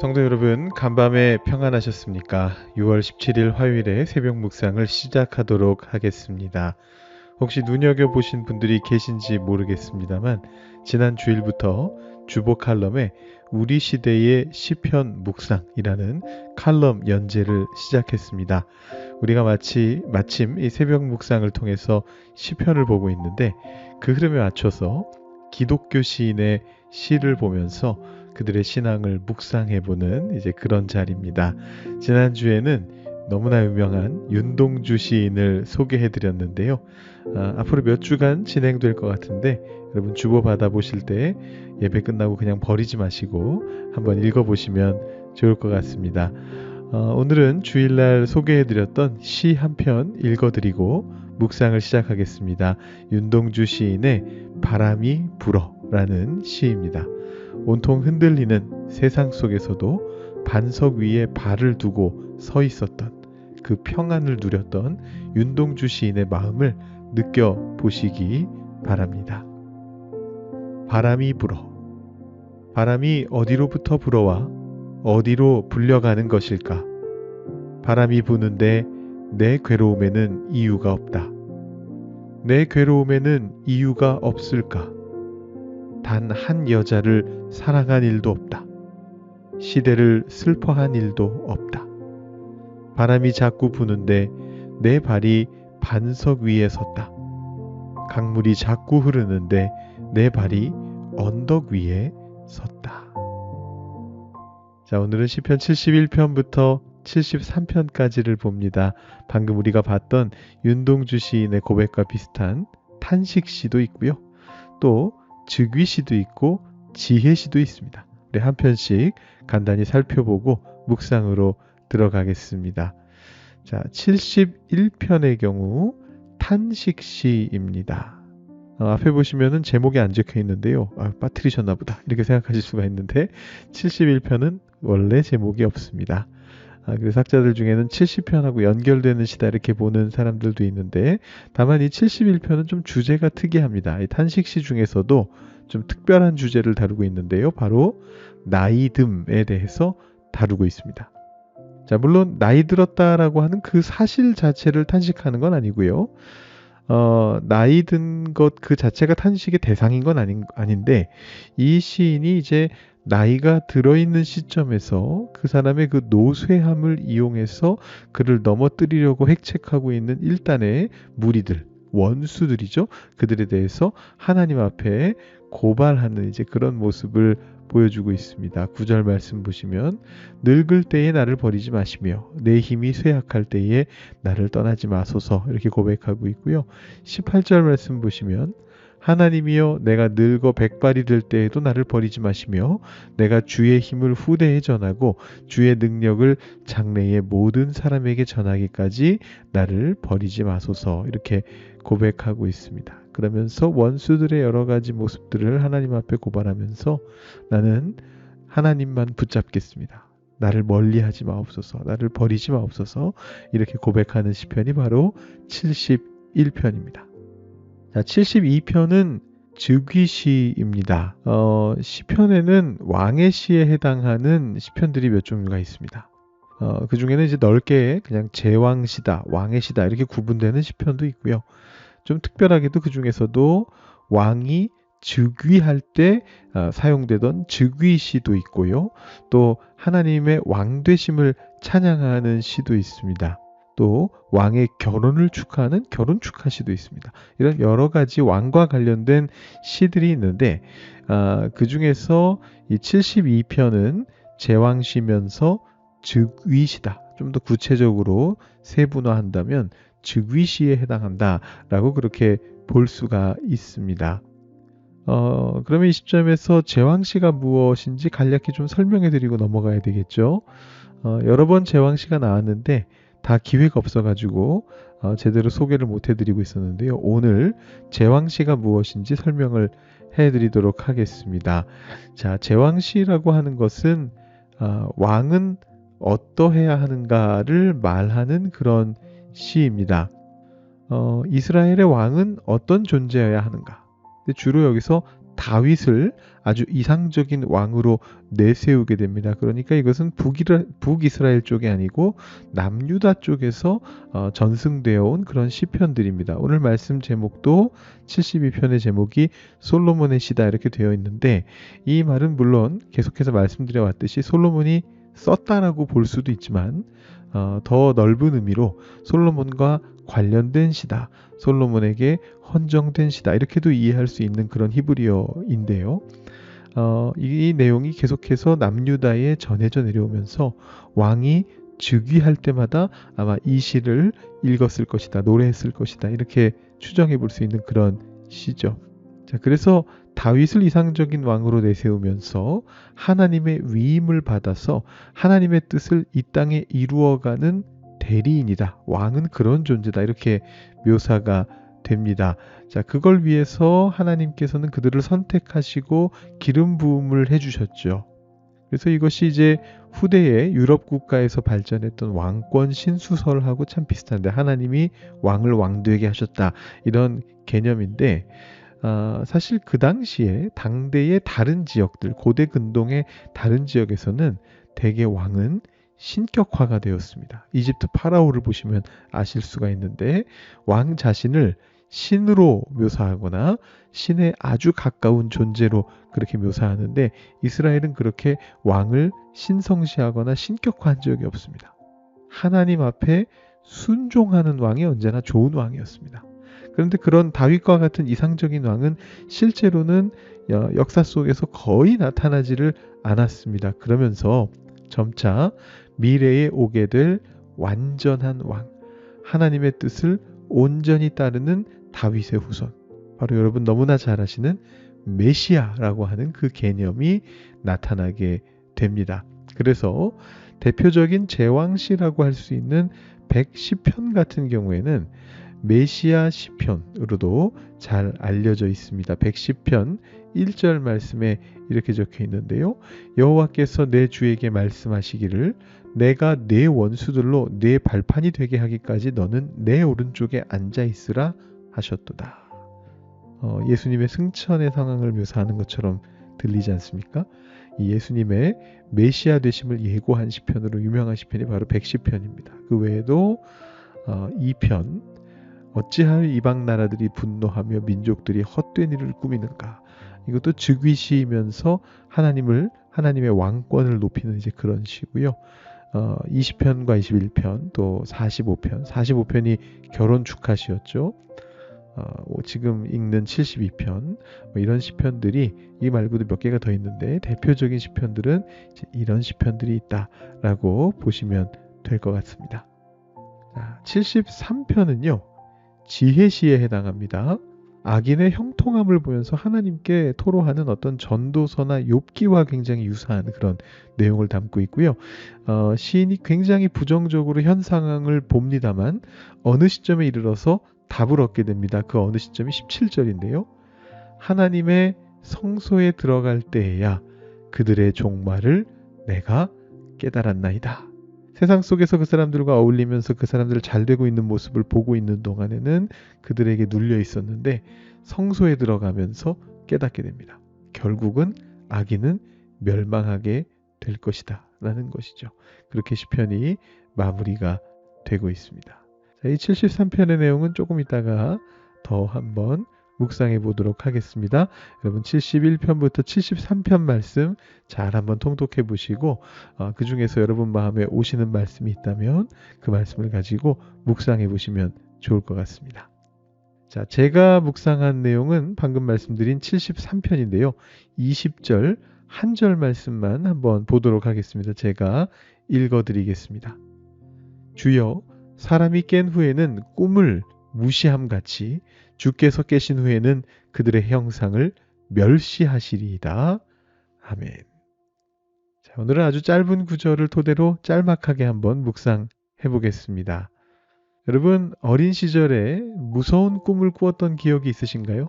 성도 여러분, 간밤에 평안하셨습니까? 6월 17일 화요일에 새벽 묵상을 시작하도록 하겠습니다. 혹시 눈여겨보신 분들이 계신지 모르겠습니다만, 지난 주일부터 주보 칼럼에 우리 시대의 시편 묵상이라는 칼럼 연재를 시작했습니다. 우리가 마침 이 새벽 묵상을 통해서 시편을 보고 있는데, 그 흐름에 맞춰서 기독교 시인의 시를 보면서 그들의 신앙을 묵상해보는 이제 그런 자리입니다. 지난주에는 너무나 유명한 윤동주 시인을 소개해드렸는데요. 앞으로 몇 주간 진행될 것 같은데 여러분 주보 받아보실 때 예배 끝나고 그냥 버리지 마시고 한번 읽어보시면 좋을 것 같습니다. 오늘은 주일날 소개해드렸던 시 한 편 읽어드리고 묵상을 시작하겠습니다. 윤동주 시인의 바람이 불어라는 시입니다. 온통 흔들리는 세상 속에서도 반석 위에 발을 두고 서 있었던 그 평안을 누렸던 윤동주 시인의 마음을 느껴보시기 바랍니다. 바람이 불어. 바람이 어디로부터 불어와 어디로 불려가는 것일까? 바람이 부는데 내 괴로움에는 이유가 없다. 내 괴로움에는 이유가 없을까? 단 한 여자를 사랑한 일도 없다. 시대를 슬퍼한 일도 없다. 바람이 자꾸 부는데 내 발이 반석 위에 섰다. 강물이 자꾸 흐르는데 내 발이 언덕 위에 섰다. 자, 오늘은 시편 71편부터 73편까지를 봅니다. 방금 우리가 봤던 윤동주 시인의 고백과 비슷한 탄식시도 있고요. 또 즉위시도 있고 지혜시도 있습니다. 우리 한 편씩 간단히 살펴보고 묵상으로 들어가겠습니다. 자, 71편의 경우 탄식시입니다. 앞에 보시면은 제목이 안 적혀 있는데요. 빠뜨리셨나 보다 이렇게 생각하실 수가 있는데 71편은 원래 제목이 없습니다. 그래서 학자들 중에는 70편하고 연결되는 시다 이렇게 보는 사람들도 있는데 다만 이 71편은 좀 주제가 특이합니다. 이 탄식시 중에서도 좀 특별한 주제를 다루고 있는데요. 바로 나이듦에 대해서 다루고 있습니다. 자, 물론 나이 들었다라고 하는 그 사실 자체를 탄식하는 건 아니고요. 나이 든 것 그 자체가 탄식의 대상인 건 아닌데 이 시인이 이제 나이가 들어있는 시점에서 그 사람의 그 노쇠함을 이용해서 그를 넘어뜨리려고 획책하고 있는 일단의 무리들, 원수들이죠. 그들에 대해서 하나님 앞에 고발하는 이제 그런 모습을 보여주고 있습니다. 9절 말씀 보시면 늙을 때에 나를 버리지 마시며 내 힘이 쇠약할 때에 나를 떠나지 마소서 이렇게 고백하고 있고요. 18절 말씀 보시면 하나님이여 내가 늙어 백발이 될 때에도 나를 버리지 마시며 내가 주의 힘을 후대에 전하고 주의 능력을 장래의 모든 사람에게 전하기까지 나를 버리지 마소서 이렇게 고백하고 있습니다. 그러면서 원수들의 여러 가지 모습들을 하나님 앞에 고발하면서 나는 하나님만 붙잡겠습니다. 나를 멀리하지 마옵소서. 나를 버리지 마옵소서. 이렇게 고백하는 시편이 바로 71편입니다. 자, 72편은 즉위시입니다. 시편에는 왕의 시에 해당하는 시편들이 몇 종류가 있습니다. 그 중에는 이제 넓게 그냥 제왕시다, 왕의 시다 이렇게 구분되는 시편도 있고요. 좀 특별하게도 그 중에서도 왕이 즉위할 때 사용되던 즉위시도 있고요. 또 하나님의 왕되심을 찬양하는 시도 있습니다. 또 왕의 결혼을 축하하는 결혼 축하시도 있습니다. 이런 여러 가지 왕과 관련된 시들이 있는데 그 중에서 이 72편은 제왕시면서 즉위시다. 좀 더 구체적으로 세분화한다면 즉위시에 해당한다라고 그렇게 볼 수가 있습니다. 그러면 이 시점에서 제왕시가 무엇인지 간략히 좀 설명해 드리고 넘어가야 되겠죠. 여러 번 제왕시가 나왔는데 다 기회가 없어가지고 제대로 소개를 못 해드리고 있었는데요. 오늘 제왕시가 무엇인지 설명을 해드리도록 하겠습니다. 자, 제왕시라고 하는 것은 왕은 어떠해야 하는가를 말하는 그런 시입니다. 이스라엘의 왕은 어떤 존재여야 하는가? 주로 여기서 다윗을 아주 이상적인 왕으로 내세우게 됩니다. 그러니까 이것은 북이스라엘 쪽이 아니고 남유다 쪽에서 전승되어 온 그런 시편들입니다. 오늘 말씀 제목도 72편의 제목이 솔로몬의 시다 이렇게 되어 있는데, 이 말은 물론 계속해서 말씀드려 왔듯이 솔로몬이 썼다라고 볼 수도 있지만 더 넓은 의미로 솔로몬과 관련된 시다, 솔로몬에게 헌정된 시다 이렇게도 이해할 수 있는 그런 히브리어인데요. 이 내용이 계속해서 남유다에 전해져 내려오면서 왕이 즉위할 때마다 아마 이 시를 읽었을 것이다, 노래했을 것이다 이렇게 추정해 볼 수 있는 그런 시죠. 자, 그래서 다윗을 이상적인 왕으로 내세우면서 하나님의 위임을 받아서 하나님의 뜻을 이 땅에 이루어가는 대리인이다, 왕은 그런 존재다 이렇게 묘사가 됩니다. 자, 그걸 위해서 하나님께서는 그들을 선택하시고 기름 부음을 해주셨죠. 그래서 이것이 이제 후대에 유럽 국가에서 발전했던 왕권 신수설하고 참 비슷한데, 하나님이 왕을 왕되게 하셨다 이런 개념인데, 사실 그 당시에 당대의 다른 지역들, 고대 근동의 다른 지역에서는 대개 왕은 신격화가 되었습니다. 이집트 파라오를 보시면 아실 수가 있는데, 왕 자신을 신으로 묘사하거나 신에 아주 가까운 존재로 그렇게 묘사하는데, 이스라엘은 그렇게 왕을 신성시하거나 신격화한 적이 없습니다. 하나님 앞에 순종하는 왕이 언제나 좋은 왕이었습니다. 그런데 그런 다윗과 같은 이상적인 왕은 실제로는 역사 속에서 거의 나타나지를 않았습니다. 그러면서 점차 미래에 오게 될 완전한 왕, 하나님의 뜻을 온전히 따르는 다윗의 후손, 바로 여러분 너무나 잘 아시는 메시아라고 하는 그 개념이 나타나게 됩니다. 그래서 대표적인 제왕시라고 할 수 있는 110편 같은 경우에는 메시아 시편으로도 잘 알려져 있습니다. 110편 1절 말씀에 이렇게 적혀 있는데요. 여호와께서 내 주에게 말씀하시기를 내가 내 원수들로 내 발판이 되게 하기까지 너는 내 오른쪽에 앉아 있으라 하셨도다. 예수님의 승천의 상황을 묘사하는 것처럼 들리지 않습니까? 이 예수님의 메시아 되심을 예고한 시편으로 유명한 시편이 바로 110편입니다. 그 외에도 2편 어찌하여 이방 나라들이 분노하며 민족들이 헛된 일을 꾸미는가, 이것도 즉위시이면서 하나님의 왕권을 높이는 이제 그런 시고요. 20편과 21편, 또 45편이 결혼 축하시였죠. 지금 읽는 72편, 이런 시편들이 이 말고도 몇 개가 더 있는데, 대표적인 시편들은 이제 이런 시편들이 있다라고 보시면 될 것 같습니다. 73편은요 지혜시에 해당합니다. 악인의 형통함을 보면서 하나님께 토로하는 어떤 전도서나 욥기와 굉장히 유사한 그런 내용을 담고 있고요. 시인이 굉장히 부정적으로 현 상황을 봅니다만 어느 시점에 이르러서 답을 얻게 됩니다. 그 어느 시점이 17절인데요. 하나님의 성소에 들어갈 때에야 그들의 종말을 내가 깨달았나이다. 세상 속에서 그 사람들과 어울리면서 그 사람들 잘 되고 있는 모습을 보고 있는 동안에는 그들에게 눌려 있었는데, 성소에 들어가면서 깨닫게 됩니다. 결국은 악인은 멸망하게 될 것이다 라는 것이죠. 그렇게 시편이 마무리가 되고 있습니다. 자, 이 73편의 내용은 조금 이따가 더 한번 묵상해 보도록 하겠습니다. 여러분 71편부터 73편 말씀 잘 한번 통독해 보시고 그 중에서 여러분 마음에 오시는 말씀이 있다면 그 말씀을 가지고 묵상해 보시면 좋을 것 같습니다. 자, 제가 묵상한 내용은 방금 말씀드린 73편인데요. 20절 한 절 말씀만 한번 보도록 하겠습니다. 제가 읽어드리겠습니다. 주여, 사람이 깬 후에는 꿈을 무시함같이 주께서 깨신 후에는 그들의 형상을 멸시하시리이다. 아멘. 자, 오늘은 아주 짧은 구절을 토대로 짤막하게 한번 묵상해 보겠습니다. 여러분, 어린 시절에 무서운 꿈을 꾸었던 기억이 있으신가요?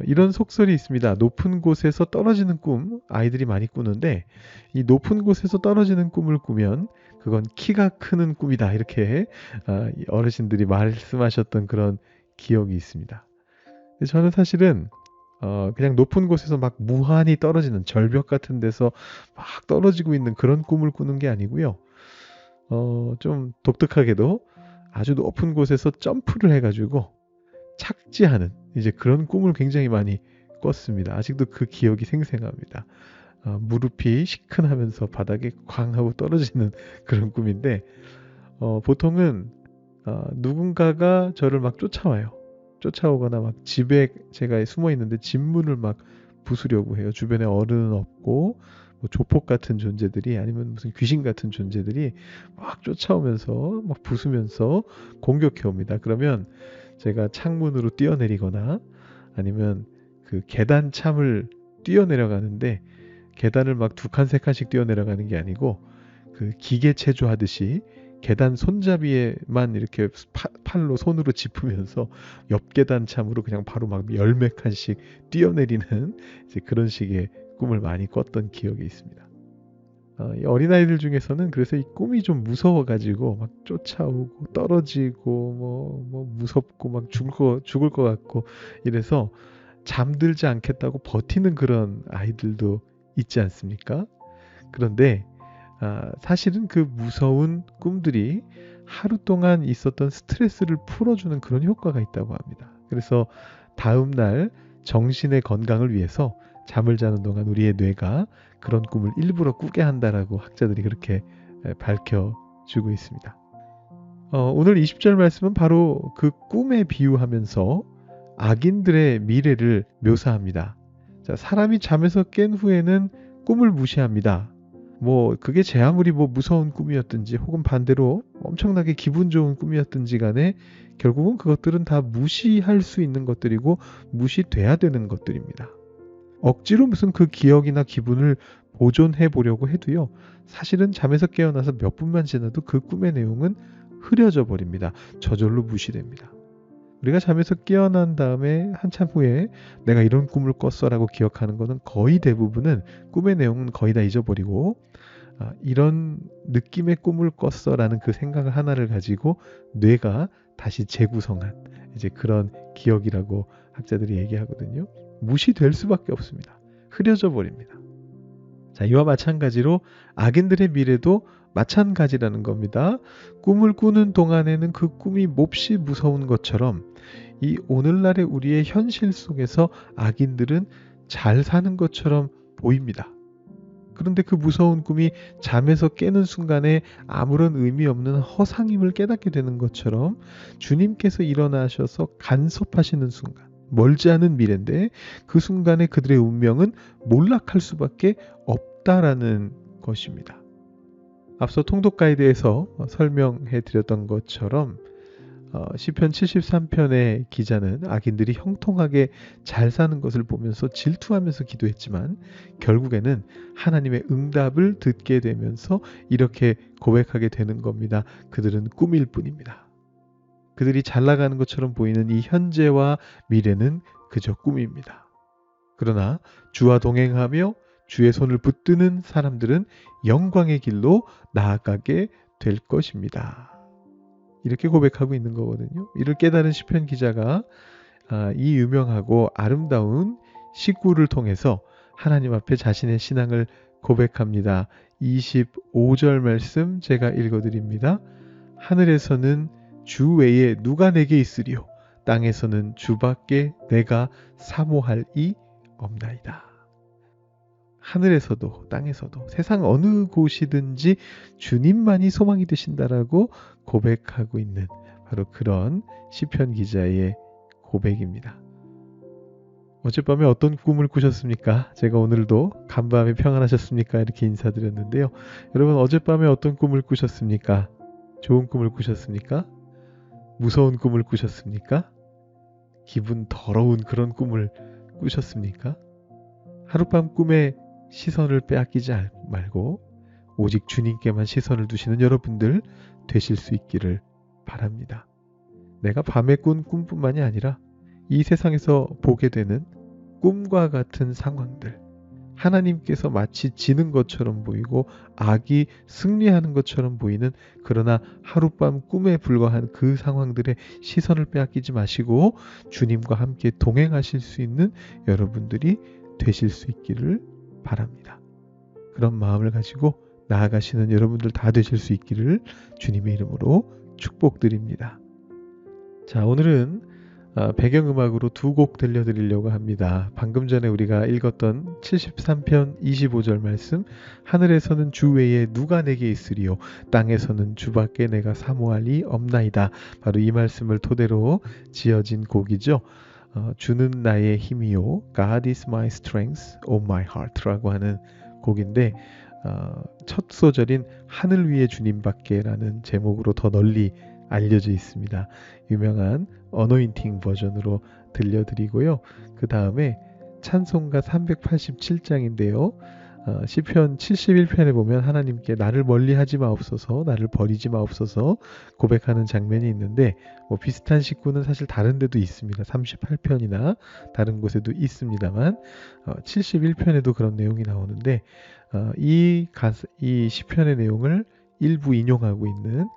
이런 속설이 있습니다. 높은 곳에서 떨어지는 꿈, 아이들이 많이 꾸는데 이 높은 곳에서 떨어지는 꿈을 꾸면 그건 키가 크는 꿈이다, 이렇게 어르신들이 말씀하셨던 그런 기억이 있습니다. 저는 사실은 그냥 높은 곳에서 막 무한히 떨어지는 절벽 같은 데서 막 떨어지고 있는 그런 꿈을 꾸는 게 아니고요. 좀 독특하게도 아주 높은 곳에서 점프를 해가지고 착지하는 이제 그런 꿈을 굉장히 많이 꿨습니다. 아직도 그 기억이 생생합니다. 무릎이 시큰하면서 바닥에 쾅 하고 떨어지는 그런 꿈인데 보통은 누군가가 저를 막 쫓아와요. 쫓아오거나 막 집에 제가 숨어 있는데 집 문을 막 부수려고 해요. 주변에 어른은 없고 뭐 조폭 같은 존재들이 아니면 무슨 귀신 같은 존재들이 막 쫓아오면서 막 부수면서 공격해 옵니다. 그러면 제가 창문으로 뛰어내리거나 아니면 그 계단 참을 뛰어내려가는데 계단을 막 두 칸, 세 칸씩 뛰어내려가는 게 아니고 그 기계 체조하듯이 계단 손잡이에만 이렇게 팔로 손으로 짚으면서 옆 계단 참으로 그냥 바로 막 열몇 칸씩 뛰어내리는 이제 그런 식의 꿈을 많이 꿨던 기억이 있습니다. 이 어린아이들 중에서는 그래서 이 꿈이 좀 무서워가지고 막 쫓아오고 떨어지고 뭐 무섭고 막 죽을 것 같고 이래서 잠들지 않겠다고 버티는 그런 아이들도 있지 않습니까? 그런데 사실은 그 무서운 꿈들이 하루 동안 있었던 스트레스를 풀어주는 그런 효과가 있다고 합니다. 그래서 다음날 정신의 건강을 위해서 잠을 자는 동안 우리의 뇌가 그런 꿈을 일부러 꾸게 한다라고 학자들이 그렇게 밝혀주고 있습니다. 오늘 20절 말씀은 바로 그 꿈에 비유하면서 악인들의 미래를 묘사합니다. 자, 사람이 잠에서 깬 후에는 꿈을 무시합니다. 뭐 그게 제 아무리 뭐 무서운 꿈이었든지 혹은 반대로 엄청나게 기분 좋은 꿈이었든지 간에 결국은 그것들은 다 무시할 수 있는 것들이고 무시돼야 되는 것들입니다. 억지로 무슨 그 기억이나 기분을 보존해 보려고 해도요. 사실은 잠에서 깨어나서 몇 분만 지나도 그 꿈의 내용은 흐려져 버립니다. 저절로 무시됩니다. 우리가 잠에서 깨어난 다음에 한참 후에 내가 이런 꿈을 꿨어라고 기억하는 것은 거의 대부분은 꿈의 내용은 거의 다 잊어버리고 이런 느낌의 꿈을 꿨어라는 그 생각을 하나를 가지고 뇌가 다시 재구성한 이제 그런 기억이라고 학자들이 얘기하거든요. 무시될 수밖에 없습니다. 흐려져 버립니다. 자, 이와 마찬가지로 악인들의 미래도 마찬가지라는 겁니다. 꿈을 꾸는 동안에는 그 꿈이 몹시 무서운 것처럼 이 오늘날의 우리의 현실 속에서 악인들은 잘 사는 것처럼 보입니다. 그런데 그 무서운 꿈이 잠에서 깨는 순간에 아무런 의미 없는 허상임을 깨닫게 되는 것처럼 주님께서 일어나셔서 간섭하시는 순간, 멀지 않은 미래인데 그 순간에 그들의 운명은 몰락할 수밖에 없다라는 것입니다. 앞서 통독 가이드에서 설명해 드렸던 것처럼 시편 73편의 기자는 악인들이 형통하게 잘 사는 것을 보면서 질투하면서 기도했지만 결국에는 하나님의 응답을 듣게 되면서 이렇게 고백하게 되는 겁니다. 그들은 꿈일 뿐입니다. 그들이 잘 나가는 것처럼 보이는 이 현재와 미래는 그저 꿈입니다. 그러나 주와 동행하며 주의 손을 붙드는 사람들은 영광의 길로 나아가게 될 것입니다. 이렇게 고백하고 있는 거거든요. 이를 깨달은 시편 기자가 이 유명하고 아름다운 시구를 통해서 하나님 앞에 자신의 신앙을 고백합니다. 25절 말씀 제가 읽어드립니다. 하늘에서는 주 외에 누가 내게 있으리요? 땅에서는 주밖에 내가 사모할 이 없나이다. 하늘에서도 땅에서도 세상 어느 곳이든지 주님만이 소망이 되신다라고 고백하고 있는 바로 그런 시편 기자의 고백입니다. 어젯밤에 어떤 꿈을 꾸셨습니까? 제가 오늘도 간밤에 평안하셨습니까? 이렇게 인사드렸는데요. 여러분 어젯밤에 어떤 꿈을 꾸셨습니까? 좋은 꿈을 꾸셨습니까? 무서운 꿈을 꾸셨습니까? 기분 더러운 그런 꿈을 꾸셨습니까? 하룻밤 꿈에 시선을 빼앗기지 말고 오직 주님께만 시선을 두시는 여러분들 되실 수 있기를 바랍니다. 내가 밤에 꾼 꿈뿐만이 아니라 이 세상에서 보게 되는 꿈과 같은 상황들, 하나님께서 마치 지는 것처럼 보이고 악이 승리하는 것처럼 보이는, 그러나 하룻밤 꿈에 불과한 그 상황들의 시선을 빼앗기지 마시고 주님과 함께 동행하실 수 있는 여러분들이 되실 수 있기를 바랍니다. 그런 마음을 가지고 나아가시는 여러분들 다 되실 수 있기를 주님의 이름으로 축복드립니다. 자, 오늘은 배경음악으로 두 곡 들려드리려고 합니다. 방금 전에 우리가 읽었던 73편 25절 말씀, 하늘에서는 주 외에 누가 내게 있으리요, 땅에서는 주밖에 내가 사모할 리 없나이다. 바로 이 말씀을 토대로 지어진 곡이죠. 주는 나의 힘이요, God is my strength, O my heart 라고 하는 곡인데, 첫 소절인 하늘 위에 주님밖에 라는 제목으로 더 널리 알려져 있습니다. 유명한 어노인팅 버전으로 들려드리고요. 그 다음에 찬송가 387장인데요. 시편 71편에 보면 하나님께 나를 멀리하지 마옵소서, 나를 버리지 마옵소서 고백하는 장면이 있는데, 비슷한 식구는 사실 다른 데도 있습니다. 38편이나 다른 곳에도 있습니다만 71편에도 그런 내용이 나오는데, 이 시편의 내용을 일부 인용하고 있는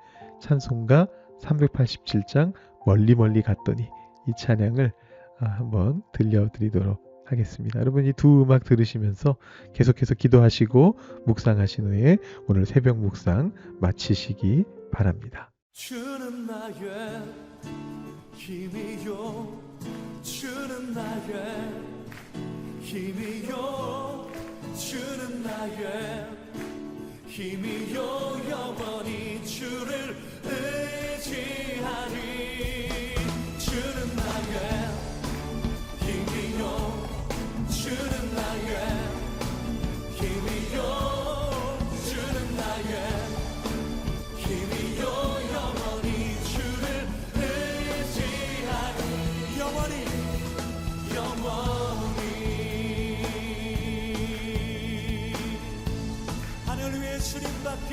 찬송가 387장 멀리 멀리 갔더니, 이 찬양을 한번 들려드리도록 하겠습니다. 여러분, 이 두 음악 들으시면서 계속해서 기도하시고 묵상하신 후에 오늘 새벽 묵상 마치시기 바랍니다. 주는 나의 힘이요, 주는 나의 힘이요, 주는 나의 힘이요, 영원히 주를 의지하리. 주는 나의 힘이요, 주는 나의 힘이요, 주는 나의 힘이요, 영원히 주를 의지하리. 영원히 하늘 위에 주님밖에,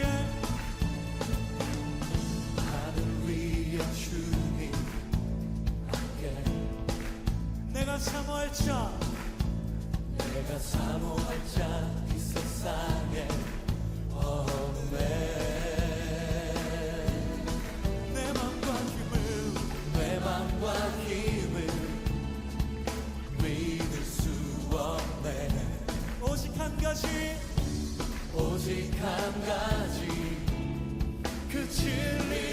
하늘 위에 주님밖에 내가 사모할 자, 내가 사모할 자 이 세상에 없네. 내 맘과 힘을 믿을 수 없네. 오직 한 가지 그 진리